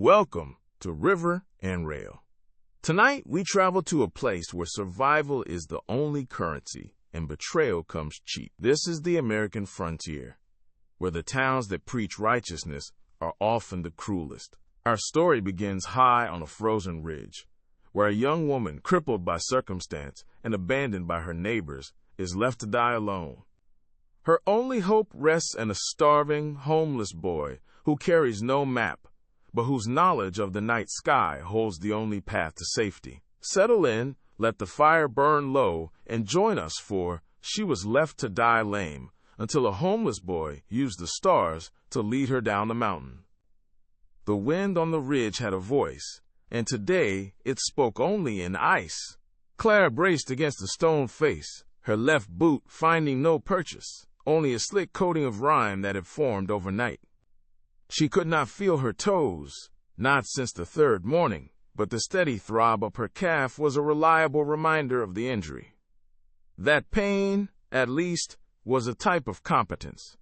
Welcome to River and Rail. Tonight, we travel to a place where survival is the only currency and betrayal comes cheap. This is the American frontier, where the towns that preach righteousness are often the cruelest. Our story begins high on a frozen ridge, where a young woman, crippled by circumstance and abandoned by her neighbors, is left to die alone. Her only hope rests in a starving, homeless boy who carries no map, but whose knowledge of the night sky holds the only path to safety. Settle in, let the fire burn low, and join us for She Was Left to Die Lame, until a homeless boy used the stars to lead her down the mountain. The wind on the ridge had a voice, and today it spoke only in ice. Clara braced against the stone face, her left boot finding no purchase, only a slick coating of rime that had formed overnight. She could not feel her toes, not since the third morning, but the steady throb up her calf was a reliable reminder of the injury. That pain, at least, was a type of competence.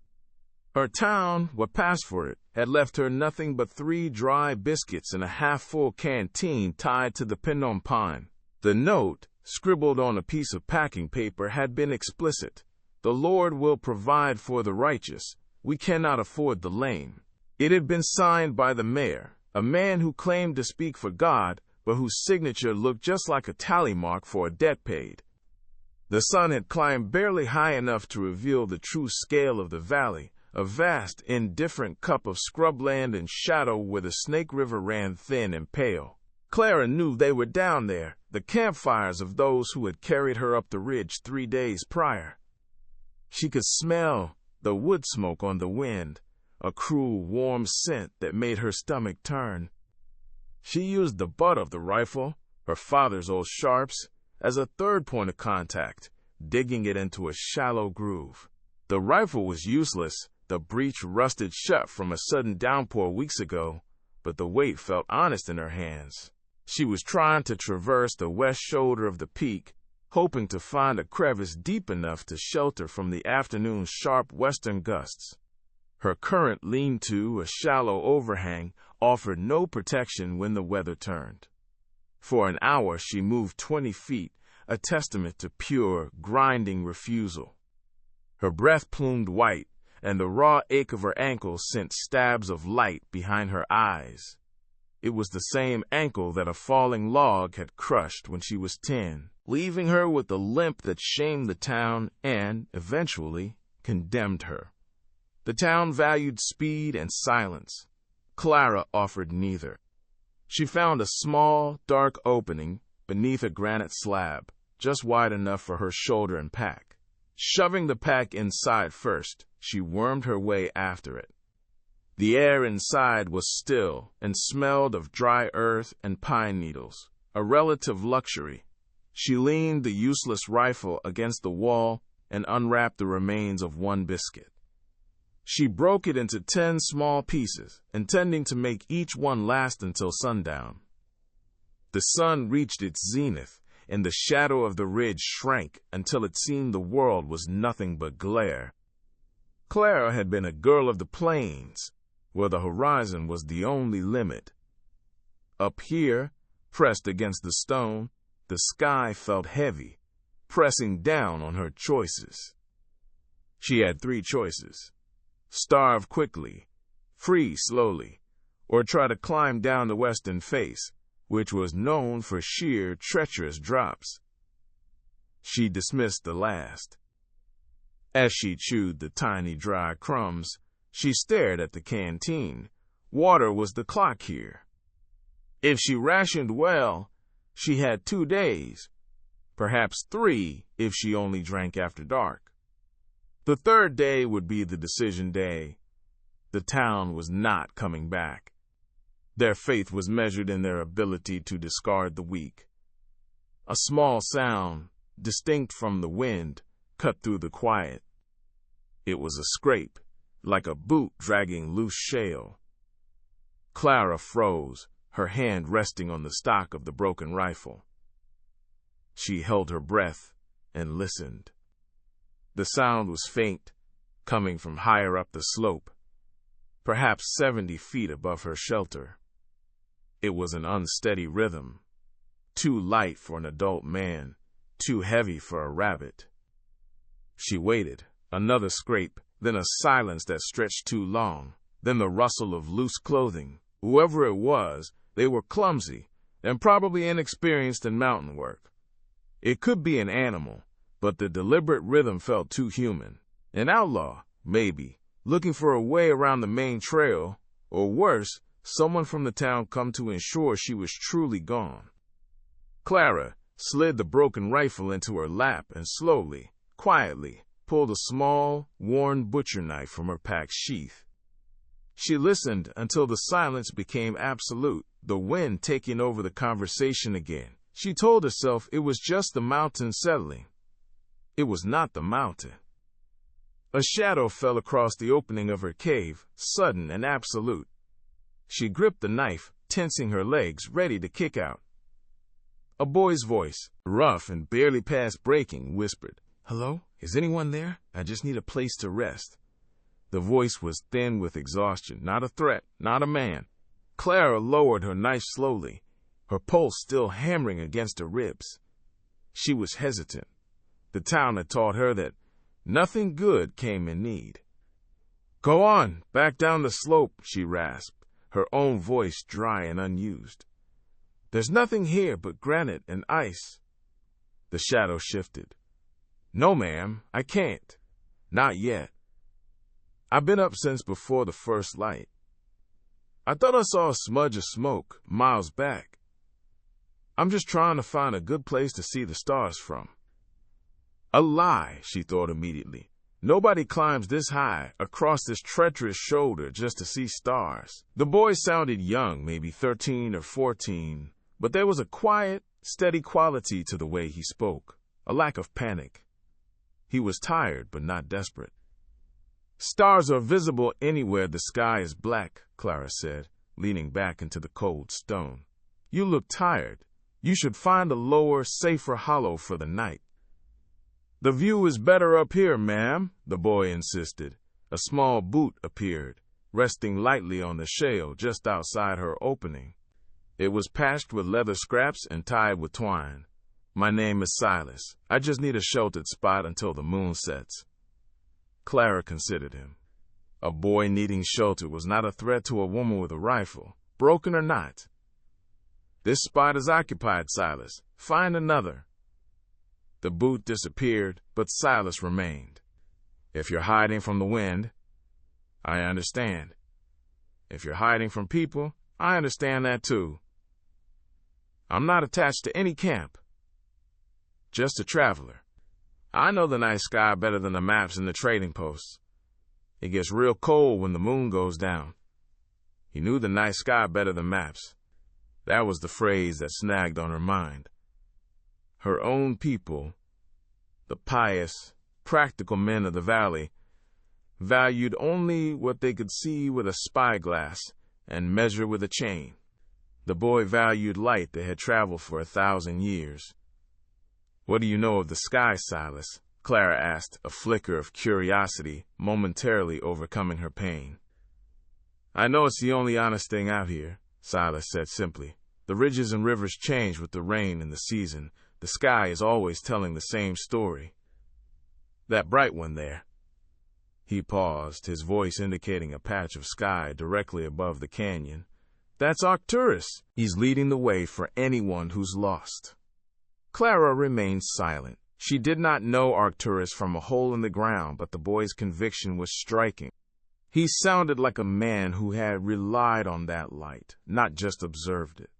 Her town, what passed for it, had left her nothing but 3 dry biscuits and a half-full canteen tied to the Phnom Penh. The note, scribbled on a piece of packing paper, had been explicit. The Lord will provide for the righteous. We cannot afford the lame. It had been signed by the mayor, a man who claimed to speak for God, but whose signature looked just like a tally mark for a debt paid. The sun had climbed barely high enough to reveal the true scale of the valley, a vast, indifferent cup of scrubland and shadow where the Snake River ran thin and pale. Clara knew they were down there, the campfires of those who had carried her up the ridge 3 days prior. She could smell the wood smoke on the wind, a cruel, warm scent that made her stomach turn. She used the butt of the rifle, her father's old sharps, as a third point of contact, digging it into a shallow groove. The rifle was useless, the breech rusted shut from a sudden downpour weeks ago, but the weight felt honest in her hands. She was trying to traverse the west shoulder of the peak, hoping to find a crevice deep enough to shelter from the afternoon's sharp western gusts. Her current lean-to, a shallow overhang, offered no protection when the weather turned. For an hour she moved 20 feet, a testament to pure, grinding refusal. Her breath plumed white, and the raw ache of her ankle sent stabs of light behind her eyes. It was the same ankle that a falling log had crushed when she was 10, leaving her with a limp that shamed the town and, eventually, condemned her. The town valued speed and silence. Clara offered neither. She found a small, dark opening beneath a granite slab, just wide enough for her shoulder and pack. Shoving the pack inside first, she wormed her way after it. The air inside was still and smelled of dry earth and pine needles, a relative luxury. She leaned the useless rifle against the wall and unwrapped the remains of 1 biscuit. She broke it into 10 small pieces, intending to make each one last until sundown. The sun reached its zenith, and the shadow of the ridge shrank until it seemed the world was nothing but glare. Clara had been a girl of the plains, where the horizon was the only limit. Up here, pressed against the stone, the sky felt heavy, pressing down on her choices. She had 3 choices. Starve quickly, freeze slowly, or try to climb down the western face, which was known for sheer, treacherous drops. She dismissed the last. As she chewed the tiny dry crumbs, she stared at the canteen. Water was the clock here. If she rationed well, she had 2 days, perhaps 3 if she only drank after dark. The 3rd day would be the decision day. The town was not coming back. Their faith was measured in their ability to discard the weak. A small sound, distinct from the wind, cut through the quiet. It was a scrape, like a boot dragging loose shale. Clara froze, her hand resting on the stock of the broken rifle. She held her breath and listened. The sound was faint, coming from higher up the slope, perhaps 70 feet above her shelter. It was an unsteady rhythm, too light for an adult man, too heavy for a rabbit. She waited. Another scrape, then a silence that stretched too long, then the rustle of loose clothing. Whoever it was, they were clumsy and probably inexperienced in mountain work. It could be an animal, but the deliberate rhythm felt too human. An outlaw, maybe, looking for a way around the main trail, or worse, someone from the town come to ensure she was truly gone. Clara slid the broken rifle into her lap and slowly, quietly, pulled a small, worn butcher knife from her pack sheath. She listened until the silence became absolute, the wind taking over the conversation again. She told herself it was just the mountain settling. It was not the mountain. A shadow fell across the opening of her cave, sudden and absolute. She gripped the knife, tensing her legs, ready to kick out. A boy's voice, rough and barely past breaking, whispered, "Hello? Is anyone there? I just need a place to rest." The voice was thin with exhaustion, not a threat, not a man. Clara lowered her knife slowly, her pulse still hammering against her ribs. She was hesitant. The town had taught her that nothing good came in need. "Go on, back down the slope," she rasped, her own voice dry and unused. "There's nothing here but granite and ice." The shadow shifted. "No, ma'am, I can't. Not yet. I've been up since before the first light. I thought I saw a smudge of smoke miles back. I'm just trying to find a good place to see the stars from." A lie, she thought immediately. Nobody climbs this high, across this treacherous shoulder, just to see stars. The boy sounded young, maybe 13 or 14, but there was a quiet, steady quality to the way he spoke, a lack of panic. He was tired, but not desperate. "Stars are visible anywhere the sky is black," Clara said, leaning back into the cold stone. "You look tired. You should find a lower, safer hollow for the night." "The view is better up here, ma'am," the boy insisted. A small boot appeared, resting lightly on the shale just outside her opening. It was patched with leather scraps and tied with twine. "My name is Silas. I just need a sheltered spot until the moon sets." Clara considered him. A boy needing shelter was not a threat to a woman with a rifle, broken or not. "This spot is occupied, Silas. Find another." The boot disappeared, but Silas remained. "If you're hiding from the wind, I understand. If you're hiding from people, I understand that too. I'm not attached to any camp. Just a traveler. I know the night sky better than the maps and the trading posts. It gets real cold when the moon goes down." He knew the night sky better than maps. That was the phrase that snagged on her mind. Her own people, the pious, practical men of the valley, valued only what they could see with a spyglass and measure with a chain. The boy valued light that had traveled for 1,000 years. "What do you know of the sky, Silas?" Clara asked, a flicker of curiosity momentarily overcoming her pain. "I know it's the only honest thing out here," Silas said simply. "The ridges and rivers change with the rain and the season. The sky is always telling the same story. That bright one there." He paused, his voice indicating a patch of sky directly above the canyon. "That's Arcturus. He's leading the way for anyone who's lost." Clara remained silent. She did not know Arcturus from a hole in the ground, but the boy's conviction was striking. He sounded like a man who had relied on that light, not just observed it.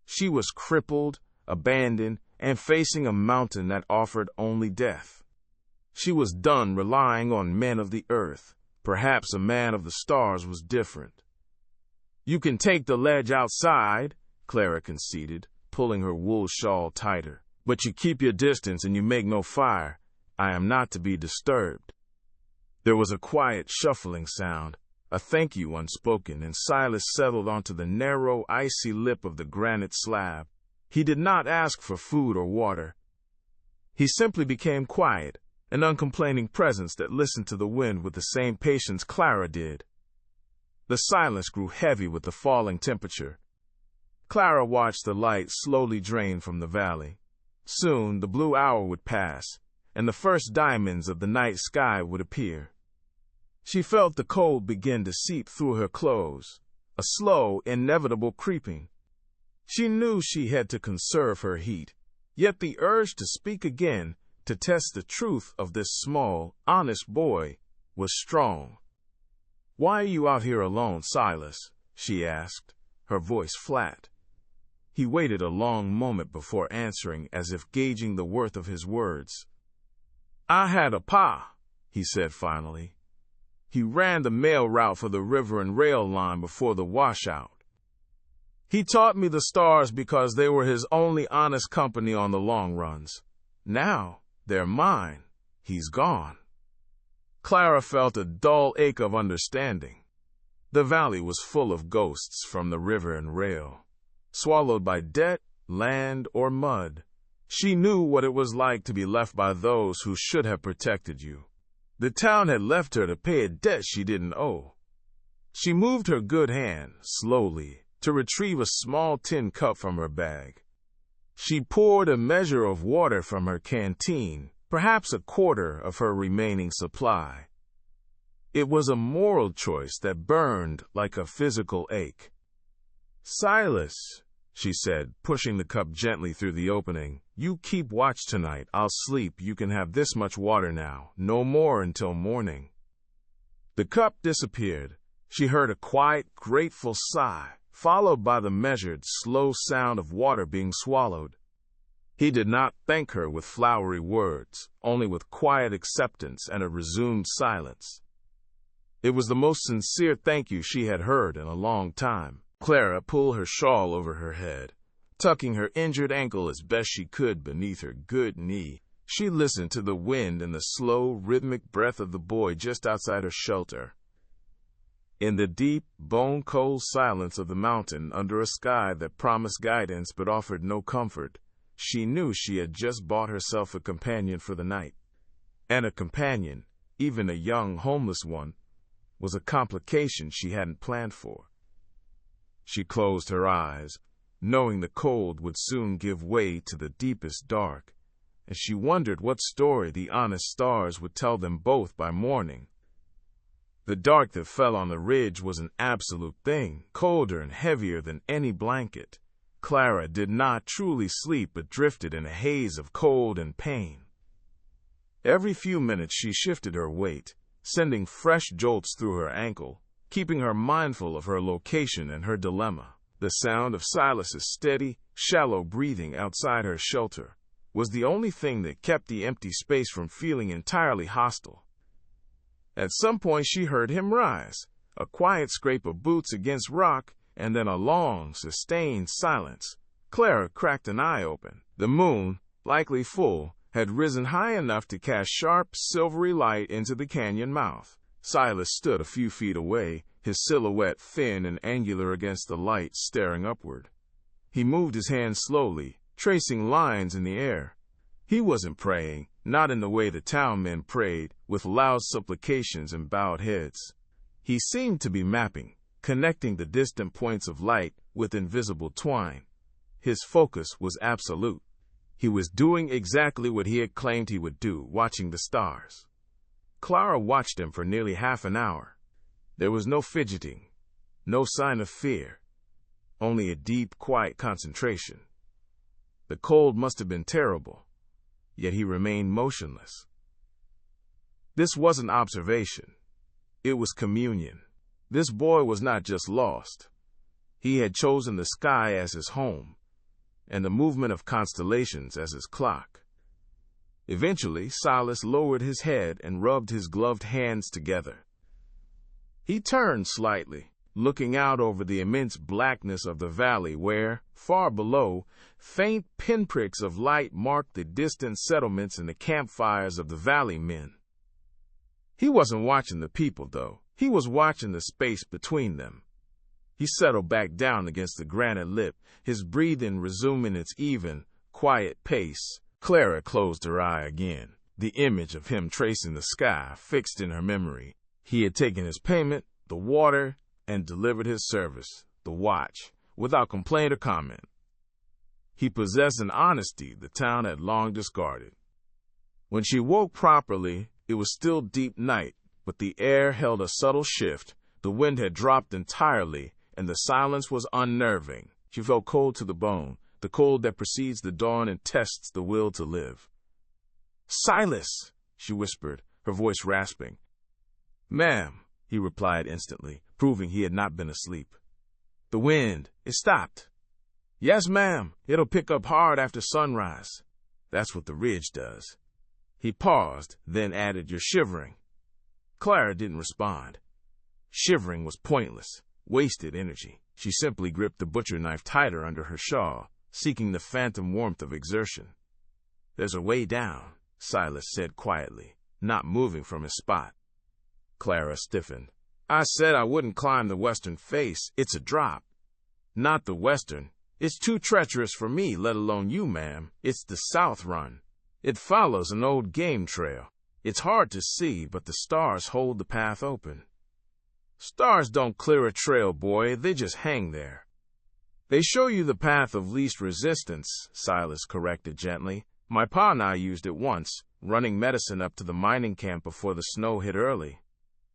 She was crippled, abandoned, and facing a mountain that offered only death. She was done relying on men of the earth. Perhaps a man of the stars was different. "You can take the ledge outside," Clara conceded, pulling her wool shawl tighter. "But you keep your distance and you make no fire. I am not to be disturbed." There was a quiet shuffling sound, a thank you unspoken, and Silas settled onto the narrow, icy lip of the granite slab. He did not ask for food or water. He simply became quiet, an uncomplaining presence that listened to the wind with the same patience Clara did. The silence grew heavy with the falling temperature. Clara watched the light slowly drain from the valley. Soon the blue hour would pass, and the first diamonds of the night sky would appear. She felt the cold begin to seep through her clothes, a slow, inevitable creeping. She knew she had to conserve her heat, yet the urge to speak again, to test the truth of this small, honest boy, was strong. "Why are you out here alone, Silas?" she asked, her voice flat. He waited a long moment before answering, as if gauging the worth of his words. "I had a pa," he said finally. "He ran the mail route for the river and rail line before the washout. He taught me the stars because they were his only honest company on the long runs. Now they're mine. He's gone." Clara felt a dull ache of understanding. The valley was full of ghosts from the river and rail, swallowed by debt, land, or mud. She knew what it was like to be left by those who should have protected you. The town had left her to pay a debt she didn't owe. She moved her good hand, slowly, to retrieve a small tin cup from her bag. She poured a measure of water from her canteen, perhaps a quarter of her remaining supply. It was a moral choice that burned like a physical ache. "Silas," she said, pushing the cup gently through the opening, "you keep watch tonight. I'll sleep. You can have this much water now, no more until morning." The cup disappeared. She heard a quiet, grateful sigh, followed by the measured, slow sound of water being swallowed. He did not thank her with flowery words, only with quiet acceptance and a resumed silence. It was the most sincere thank you she had heard in a long time. Clara pulled her shawl over her head, tucking her injured ankle as best she could beneath her good knee. She listened to the wind and the slow, rhythmic breath of the boy just outside her shelter. In the deep, bone-cold silence of the mountain, under a sky that promised guidance but offered no comfort, she knew she had just bought herself a companion for the night. And a companion, even a young homeless one, was a complication she hadn't planned for. She closed her eyes, knowing the cold would soon give way to the deepest dark, and she wondered what story the honest stars would tell them both by morning. The dark that fell on the ridge was an absolute thing, colder and heavier than any blanket. Clara did not truly sleep but drifted in a haze of cold and pain. Every few minutes she shifted her weight, sending fresh jolts through her ankle, keeping her mindful of her location and her dilemma. The sound of Silas's steady, shallow breathing outside her shelter was the only thing that kept the empty space from feeling entirely hostile. At some point she heard him rise, a quiet scrape of boots against rock, and then a long, sustained silence. Clara cracked an eye open. The moon, likely full, had risen high enough to cast sharp, silvery light into the canyon mouth. Silas stood a few feet away, his silhouette thin and angular against the light, staring upward. He moved his hand slowly, tracing lines in the air. He wasn't praying, not in the way the town men prayed, with loud supplications and bowed heads. He seemed to be mapping, connecting the distant points of light with invisible twine. His focus was absolute. He was doing exactly what he had claimed he would do, watching the stars. Clara watched him for nearly half an hour. There was no fidgeting, no sign of fear, only a deep, quiet concentration. The cold must have been terrible, yet he remained motionless. This wasn't observation. It was communion. This boy was not just lost. He had chosen the sky as his home, and the movement of constellations as his clock. Eventually, Silas lowered his head and rubbed his gloved hands together. He turned slightly, looking out over the immense blackness of the valley where, far below, faint pinpricks of light marked the distant settlements and the campfires of the valley men. He wasn't watching the people, though. He was watching the space between them. He settled back down against the granite lip, his breathing resuming its even, quiet pace. Clara closed her eye again, the image of him tracing the sky fixed in her memory. He had taken his payment, the water, and delivered his service, the watch. without complaint or comment. He possessed an honesty the town had long discarded. When she woke properly, it was still deep night, but the air held a subtle shift. The wind had dropped entirely, and the silence was unnerving. She felt cold to the bone, the cold that precedes the dawn and tests the will to live. "Silas," she whispered, her voice rasping. "Ma'am," he replied instantly, proving he had not been asleep. "The wind, it stopped." "Yes, ma'am, it'll pick up hard after sunrise. That's what the ridge does." He paused, then added, "You're shivering." Clara didn't respond. Shivering was pointless, wasted energy. She simply gripped the butcher knife tighter under her shawl, seeking the phantom warmth of exertion. "There's a way down," Silas said quietly, not moving from his spot. Clara stiffened. "I said I wouldn't climb the western face. It's a drop." "Not the western. It's too treacherous for me, let alone you, ma'am. It's the south run. It follows an old game trail. It's hard to see, but the stars hold the path open." "Stars don't clear a trail, boy. They just hang there." "They show you the path of least resistance," Silas corrected gently. "My pa and I used it once, running medicine up to the mining camp before the snow hit early.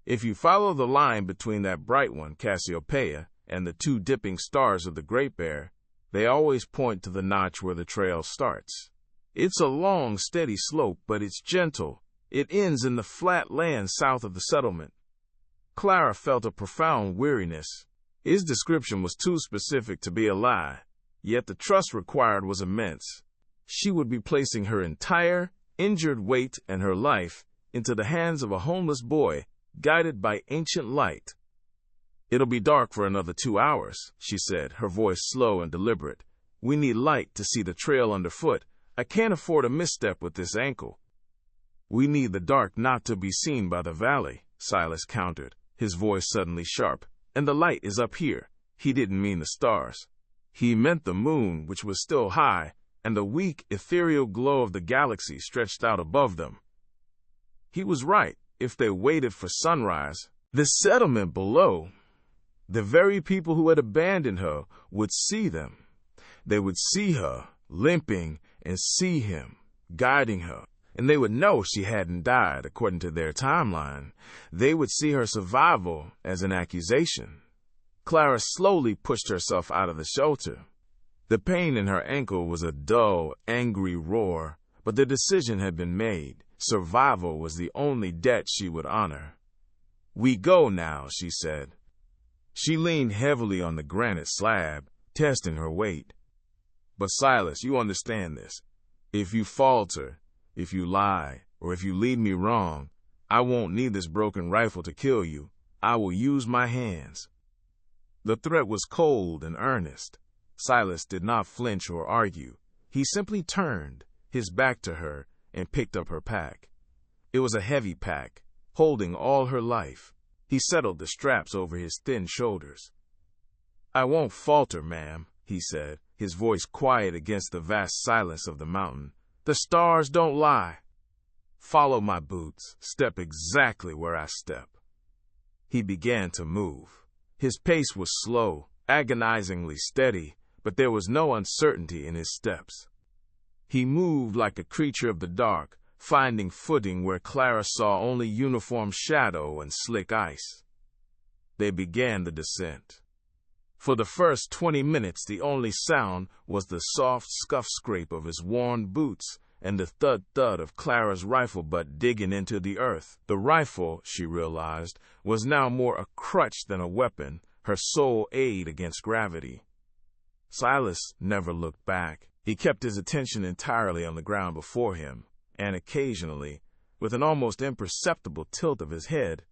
If you follow the line between that bright one, Cassiopeia, and the two dipping stars of the Great Bear, they always point to the notch where the trail starts. It's a long, steady slope, but it's gentle. It ends in the flat land south of the settlement." Clara felt a profound weariness. His description was too specific to be a lie, yet the trust required was immense. She would be placing her entire, injured weight and her life into the hands of a homeless boy, guided by ancient light. "It'll be dark for another 2 hours," she said, her voice slow and deliberate. "We need light to see the trail underfoot. I can't afford a misstep with this ankle." "We need the dark not to be seen by the valley," Silas countered, his voice suddenly sharp. "And the light is up here." He didn't mean the stars. He meant the moon, which was still high, and the weak, ethereal glow of the galaxy stretched out above them. He was right. If they waited for sunrise, the settlement below, the very people who had abandoned her, would see them. They would see her, limping, and see him, guiding her. And they would know she hadn't died, according to their timeline. They would see her survival as an accusation. Clara slowly pushed herself out of the shelter. The pain in her ankle was a dull, angry roar, but the decision had been made. Survival was the only debt she would honor. "We go now," she said. She leaned heavily on the granite slab, testing her weight. "But Silas, you understand this. If you falter, if you lie, or if you lead me wrong, I won't need this broken rifle to kill you. I will use my hands." The threat was cold and earnest. Silas did not flinch or argue. He simply turned, his back to her, and picked up her pack. It was a heavy pack, holding all her life. He settled the straps over his thin shoulders. "I won't falter, ma'am," he said, his voice quiet against the vast silence of the mountain. "The stars don't lie. Follow my boots. Step exactly where I step." He began to move. His pace was slow, agonizingly steady, but there was no uncertainty in his steps. He moved like a creature of the dark, finding footing where Clara saw only uniform shadow and slick ice. They began the descent. For the first 20 minutes, the only sound was the soft scuff-scrape of his worn boots and the thud-thud of Clara's rifle butt digging into the earth. The rifle, she realized, was now more a crutch than a weapon, her sole aid against gravity. Silas never looked back. He kept his attention entirely on the ground before him, and occasionally, with an almost imperceptible tilt of his head,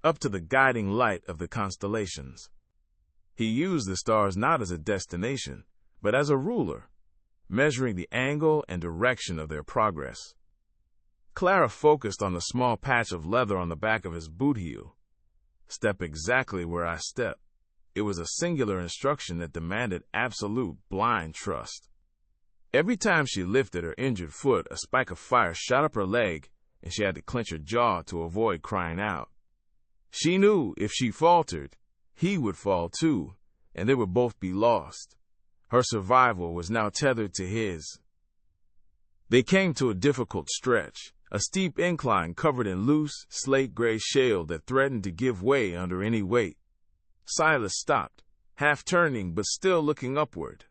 up to the guiding light of the constellations. He used the stars not as a destination, but as a ruler, measuring the angle and direction of their progress. Clara focused on the small patch of leather on the back of his boot heel. "Step exactly where I step." It was a singular instruction that demanded absolute blind trust. Every time she lifted her injured foot, a spike of fire shot up her leg, and she had to clench her jaw to avoid crying out. She knew if she faltered, he would fall too, and they would both be lost. Her survival was now tethered to his. They came to a difficult stretch, a steep incline covered in loose, slate-gray shale that threatened to give way under any weight. Silas stopped, half turning but still looking upward.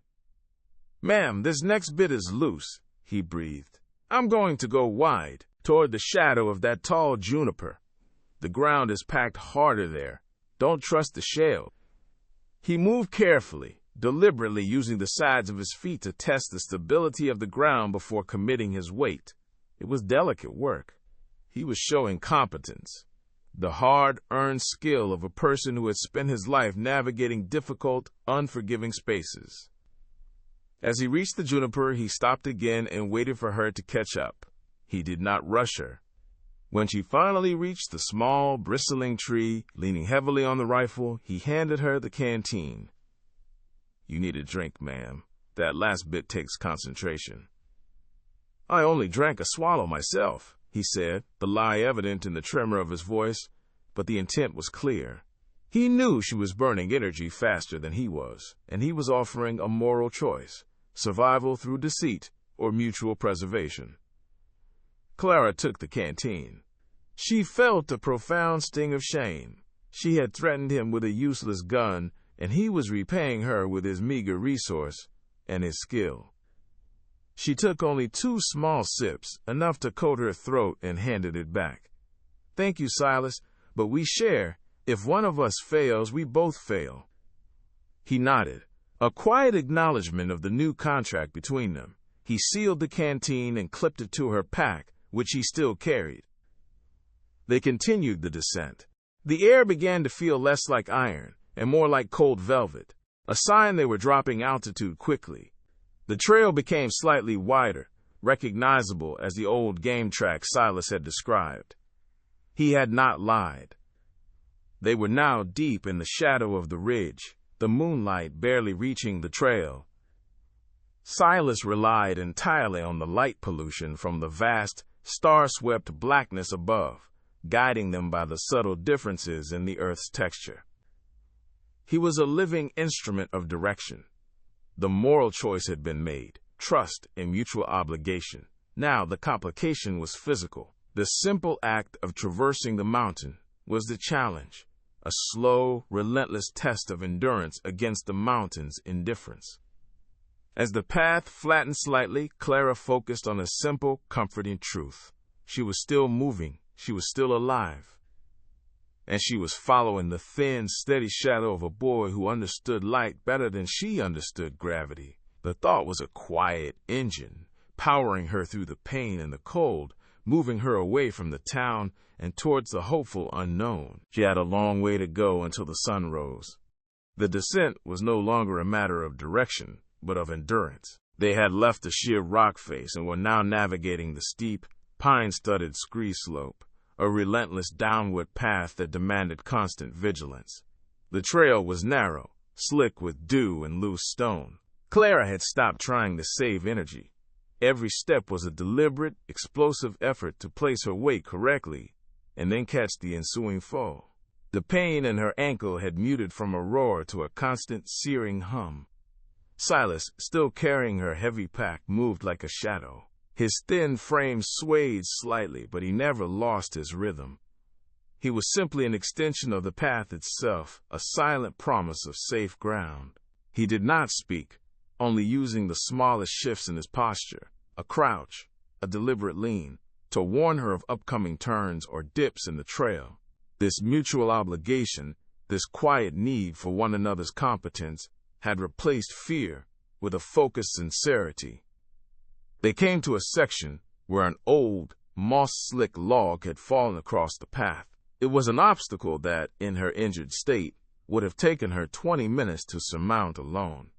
"Ma'am, this next bit is loose," he breathed. "I'm going to go wide, toward the shadow of that tall juniper. The ground is packed harder there. Don't trust the shale." He moved carefully, deliberately using the sides of his feet to test the stability of the ground before committing his weight. It was delicate work. He was showing competence, the hard-earned skill of a person who had spent his life navigating difficult, unforgiving spaces. As he reached the juniper, he stopped again and waited for her to catch up. He did not rush her. When she finally reached the small, bristling tree, leaning heavily on the rifle, he handed her the canteen. "You need a drink, ma'am. That last bit takes concentration." "I only drank a swallow myself," he said, the lie evident in the tremor of his voice, but the intent was clear. He knew she was burning energy faster than he was, and he was offering a moral choice: survival through deceit or mutual preservation. Clara took the canteen. She felt a profound sting of shame. She had threatened him with a useless gun, and he was repaying her with his meager resource and his skill. She took only 2 small sips, enough to coat her throat, and handed it back. "Thank you, Silas, but we share. If one of us fails, we both fail." He nodded, a quiet acknowledgement of the new contract between them. He sealed the canteen and clipped it to her pack, which he still carried. They continued the descent. The air began to feel less like iron and more like cold velvet, a sign they were dropping altitude quickly. The trail became slightly wider, recognizable as the old game track Silas had described. He had not lied. They were now deep in the shadow of the ridge, the moonlight barely reaching the trail. Silas relied entirely on the light pollution from the vast, star-swept blackness above, guiding them by the subtle differences in the earth's texture. He was a living instrument of direction. The moral choice had been made: trust and mutual obligation. Now the complication was physical. The simple act of traversing the mountain was the challenge, a slow, relentless test of endurance against the mountain's indifference. As the path flattened slightly, Clara focused on a simple, comforting truth. She was still moving, she was still alive, and she was following the thin, steady shadow of a boy who understood light better than she understood gravity. The thought was a quiet engine, powering her through the pain and the cold, moving her away from the town and towards the hopeful unknown. She had a long way to go until the sun rose. The descent was no longer a matter of direction, but of endurance. They had left the sheer rock face and were now navigating the steep, pine-studded scree slope, a relentless downward path that demanded constant vigilance. The trail was narrow, slick with dew and loose stone. Clara had stopped trying to save energy. Every step was a deliberate, explosive effort to place her weight correctly and then catch the ensuing fall. The pain in her ankle had muted from a roar to a constant, searing hum. Silas, still carrying her heavy pack, moved like a shadow. His thin frame swayed slightly, but he never lost his rhythm. He was simply an extension of the path itself, a silent promise of safe ground. He did not speak, only using the smallest shifts in his posture, a crouch, a deliberate lean, to warn her of upcoming turns or dips in the trail. This mutual obligation, this quiet need for one another's competence, had replaced fear with a focused sincerity. They came to a section where an old, moss-slick log had fallen across the path. It was an obstacle that, in her injured state, would have taken her 20 minutes to surmount alone.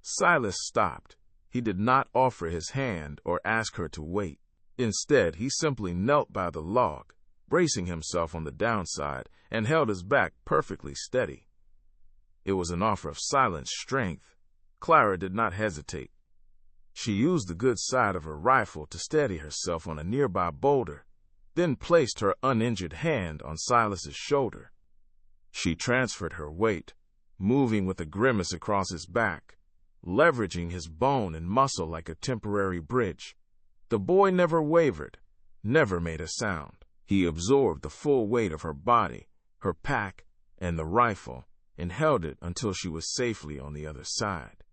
Silas stopped. He did not offer his hand or ask her to wait. Instead, he simply knelt by the log, bracing himself on the downside, and held his back perfectly steady. It was an offer of silent strength. Clara did not hesitate. She used the good side of her rifle to steady herself on a nearby boulder, then placed her uninjured hand on Silas's shoulder. She transferred her weight, moving with a grimace across his back, leveraging his bone and muscle like a temporary bridge. The boy never wavered, never made a sound. He absorbed the full weight of her body, her pack, and the rifle, and held it until she was safely on the other side.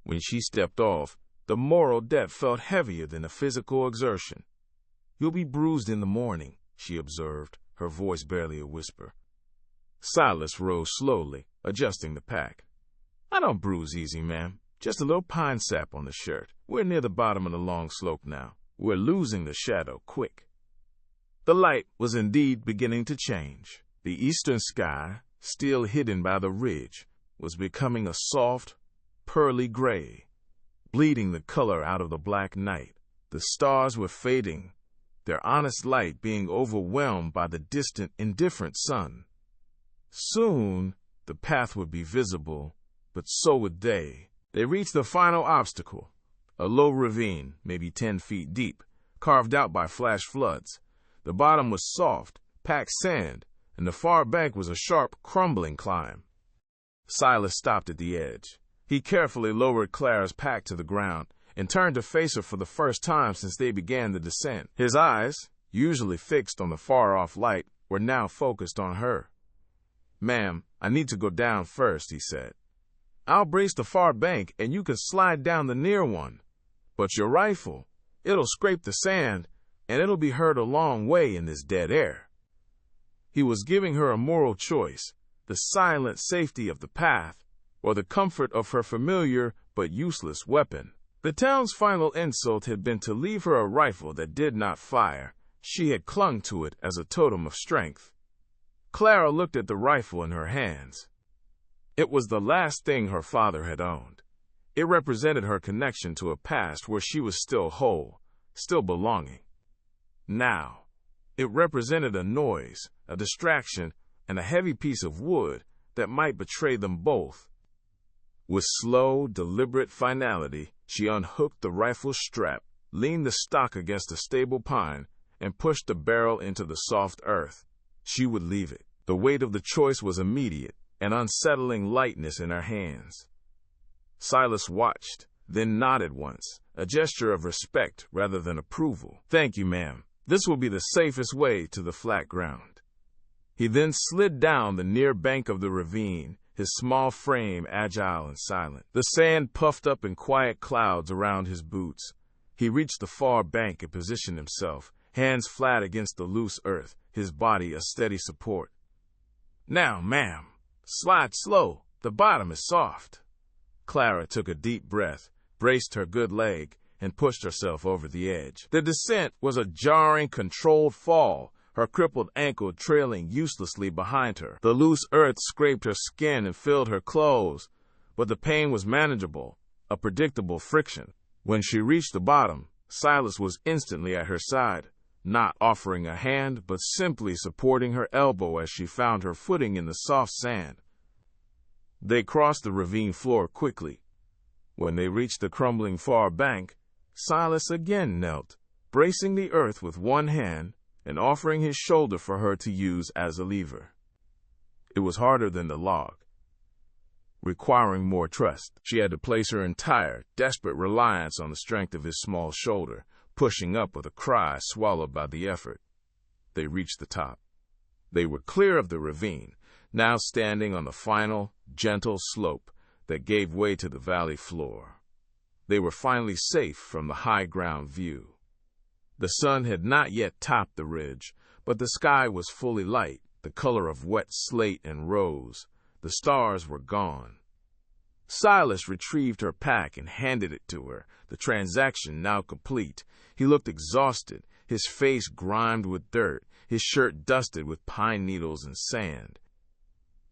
When she stepped off, the moral debt felt heavier than the physical exertion. "You'll be bruised in the morning," she observed, her voice barely a whisper. Silas rose slowly, adjusting the pack. "I don't bruise easy, ma'am. Just a little pine sap on the shirt. We're near the bottom of the long slope now. We're losing the shadow quick." The light was indeed beginning to change. The eastern sky, still hidden by the ridge, was becoming a soft, pearly gray, bleeding the color out of the black night. The stars were fading, their honest light being overwhelmed by the distant, indifferent sun. Soon, the path would be visible, but so would they. They reached the final obstacle, a low ravine, maybe 10 feet deep, carved out by flash floods. The bottom was soft, packed sand, and the far bank was a sharp, crumbling climb. Silas stopped at the edge. He carefully lowered Clara's pack to the ground and turned to face her for the first time since they began the descent. His eyes, usually fixed on the far-off light, were now focused on her. "Ma'am, I need to go down first," he said. "I'll brace the far bank and you can slide down the near one. But your rifle, it'll scrape the sand and it'll be heard a long way in this dead air." He was giving her a moral choice, the silent safety of the path, or the comfort of her familiar but useless weapon. The town's final insult had been to leave her a rifle that did not fire. She had clung to it as a totem of strength. Clara looked at the rifle in her hands. It was the last thing her father had owned. It represented her connection to a past where she was still whole, still belonging. Now, it represented a noise, a distraction, and a heavy piece of wood that might betray them both. With slow, deliberate finality, she unhooked the rifle strap, leaned the stock against a stable pine, and pushed the barrel into the soft earth. She would leave it. The weight of the choice was immediate, an unsettling lightness in her hands. Silas watched, then nodded once, a gesture of respect rather than approval. "Thank you, ma'am. This will be the safest way to the flat ground." He then slid down the near bank of the ravine, his small frame agile and silent. The sand puffed up in quiet clouds around his boots. He reached the far bank and positioned himself, hands flat against the loose earth, his body a steady support. "Now, ma'am, slide slow. The bottom is soft." Clara took a deep breath, braced her good leg, and pushed herself over the edge. The descent was a jarring, controlled fall, her crippled ankle trailing uselessly behind her. The loose earth scraped her skin and filled her clothes, but the pain was manageable, a predictable friction. When she reached the bottom, Silas was instantly at her side, not offering a hand but simply supporting her elbow as she found her footing in the soft sand. They crossed the ravine floor quickly. When they reached the crumbling far bank, Silas again knelt, bracing the earth with one hand and offering his shoulder for her to use as a lever. It was harder than the log, requiring more trust. She had to place her entire, desperate reliance on the strength of his small shoulder, pushing up with a cry swallowed by the effort. They reached the top. They were clear of the ravine, now standing on the final, gentle slope that gave way to the valley floor. They were finally safe from the high ground view. The sun had not yet topped the ridge, but the sky was fully light, the color of wet slate and rose. The stars were gone. Silas retrieved her pack and handed it to her, the transaction now complete. He looked exhausted, his face grimed with dirt, his shirt dusted with pine needles and sand.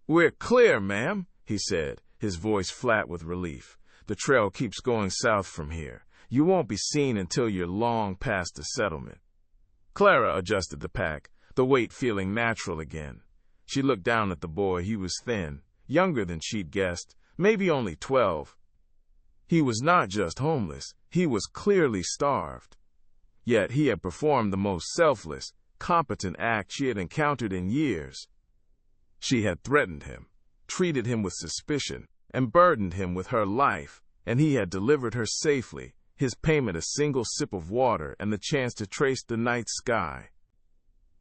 "We're clear, ma'am," he said, his voice flat with relief. "The trail keeps going south from here. You won't be seen until you're long past the settlement." Clara adjusted the pack, the weight feeling natural again. She looked down at the boy. He was thin, younger than she'd guessed, maybe only 12. He was not just homeless, he was clearly starved. Yet he had performed the most selfless, competent act she had encountered in years. She had threatened him, treated him with suspicion and burdened him with her life, and he had delivered her safely, his payment a single sip of water and the chance to trace the night sky.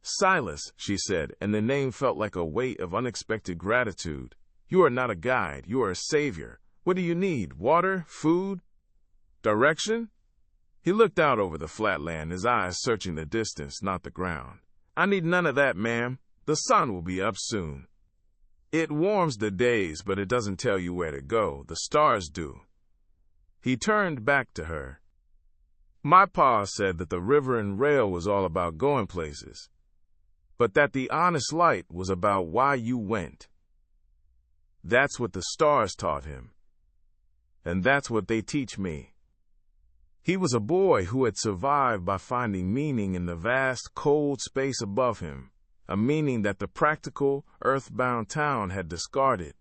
"Silas," she said, and the name felt like a weight of unexpected gratitude. "You are not a guide, you are a savior. What do you need? Water? Food? Direction?" He looked out over the flatland, his eyes searching the distance, not the ground. "I need none of that, ma'am. The sun will be up soon. It warms the days, but it doesn't tell you where to go. The stars do." He turned back to her. "My pa said that the river and rail was all about going places, but that the honest light was about why you went. That's what the stars taught him, and that's what they teach me." He was a boy who had survived by finding meaning in the vast, cold space above him, a meaning that the practical, earthbound town had discarded.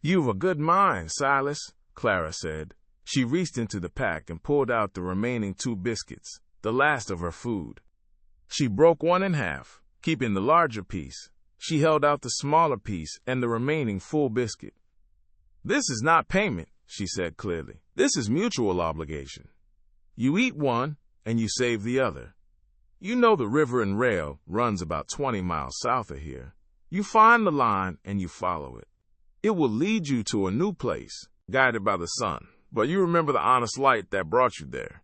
"You've a good mind, Silas," Clara said. She reached into the pack and pulled out the remaining 2 biscuits, the last of her food. She broke one in half, keeping the larger piece. She held out the smaller piece and the remaining full biscuit. "This is not payment," she said clearly. "This is mutual obligation. You eat one, and you save the other. You know the river and rail runs about 20 miles south of here. You find the line and you follow it. It will lead you to a new place, guided by the sun. But you remember the honest light that brought you there."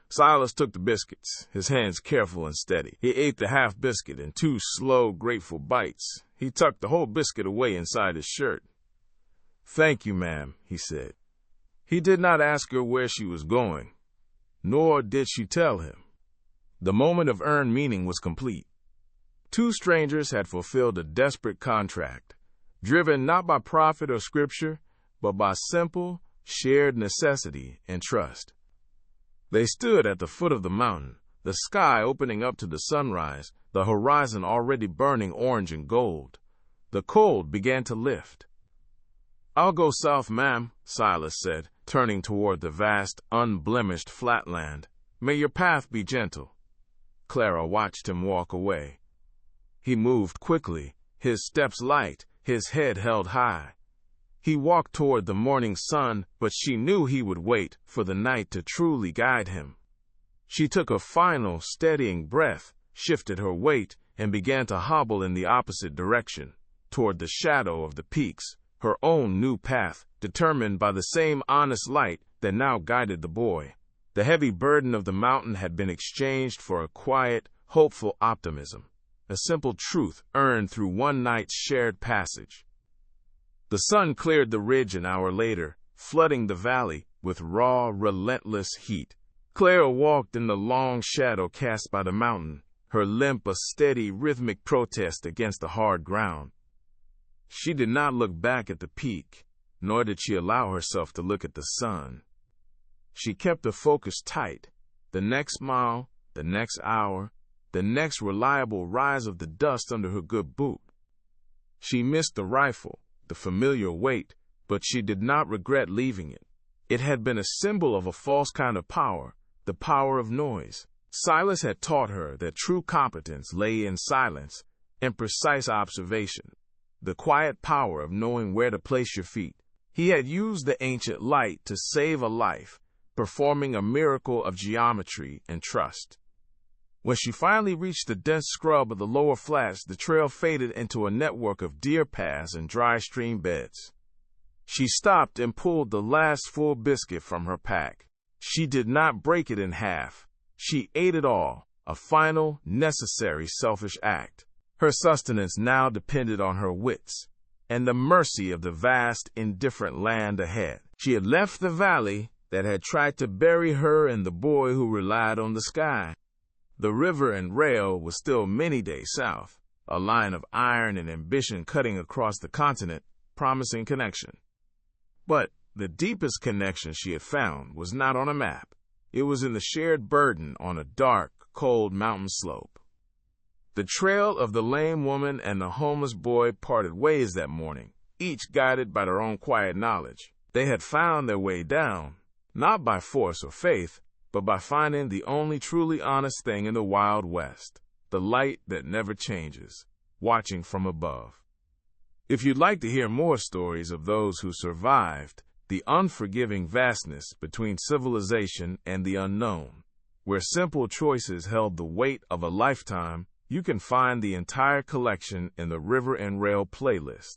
Silas took the biscuits, his hands careful and steady. He ate the half biscuit in 2 slow, grateful bites. He tucked the whole biscuit away inside his shirt. "Thank you, ma'am," he said. He did not ask her where she was going, nor did she tell him. The moment of earned meaning was complete. 2 strangers had fulfilled a desperate contract, driven not by profit or scripture, but by simple, shared necessity and trust. They stood at the foot of the mountain, the sky opening up to the sunrise, the horizon already burning orange and gold. The cold began to lift. "I'll go south, ma'am," Silas said, turning toward the vast, unblemished flatland. "May your path be gentle." Clara watched him walk away. He moved quickly, his steps light, his head held high. He walked toward the morning sun, but she knew he would wait for the night to truly guide him. She took a final, steadying breath, shifted her weight, and began to hobble in the opposite direction, toward the shadow of the peaks, her own new path, determined by the same honest light that now guided the boy. The heavy burden of the mountain had been exchanged for a quiet, hopeful optimism, a simple truth earned through one night's shared passage. The sun cleared the ridge an hour later, flooding the valley with raw, relentless heat. Clara walked in the long shadow cast by the mountain, her limp a steady, rhythmic protest against the hard ground. She did not look back at the peak, nor did she allow herself to look at the sun. She kept her focus tight. The next mile, the next hour, the next reliable rise of the dust under her good boot. She missed the rifle, the familiar weight, but she did not regret leaving it. It had been a symbol of a false kind of power, the power of noise. Silas had taught her that true competence lay in silence and precise observation, the quiet power of knowing where to place your feet. He had used the ancient light to save a life, performing a miracle of geometry and trust. When she finally reached the dense scrub of the lower flats, the trail faded into a network of deer paths and dry stream beds. She stopped and pulled the last full biscuit from her pack. She did not break it in half. She ate it all, a final, necessary, selfish act. Her sustenance now depended on her wits and the mercy of the vast, indifferent land ahead. She had left the valley that had tried to bury her and the boy who relied on the sky. The river and rail was still many days south, a line of iron and ambition cutting across the continent, promising connection. But the deepest connection she had found was not on a map. It was in the shared burden on a dark, cold mountain slope. The trail of the lame woman and the homeless boy parted ways that morning, each guided by their own quiet knowledge. They had found their way down, not by force or faith, but by finding the only truly honest thing in the Wild West, the light that never changes, watching from above. If you'd like to hear more stories of those who survived, the unforgiving vastness between civilization and the unknown, where simple choices held the weight of a lifetime, you can find the entire collection in the River and Rail playlist.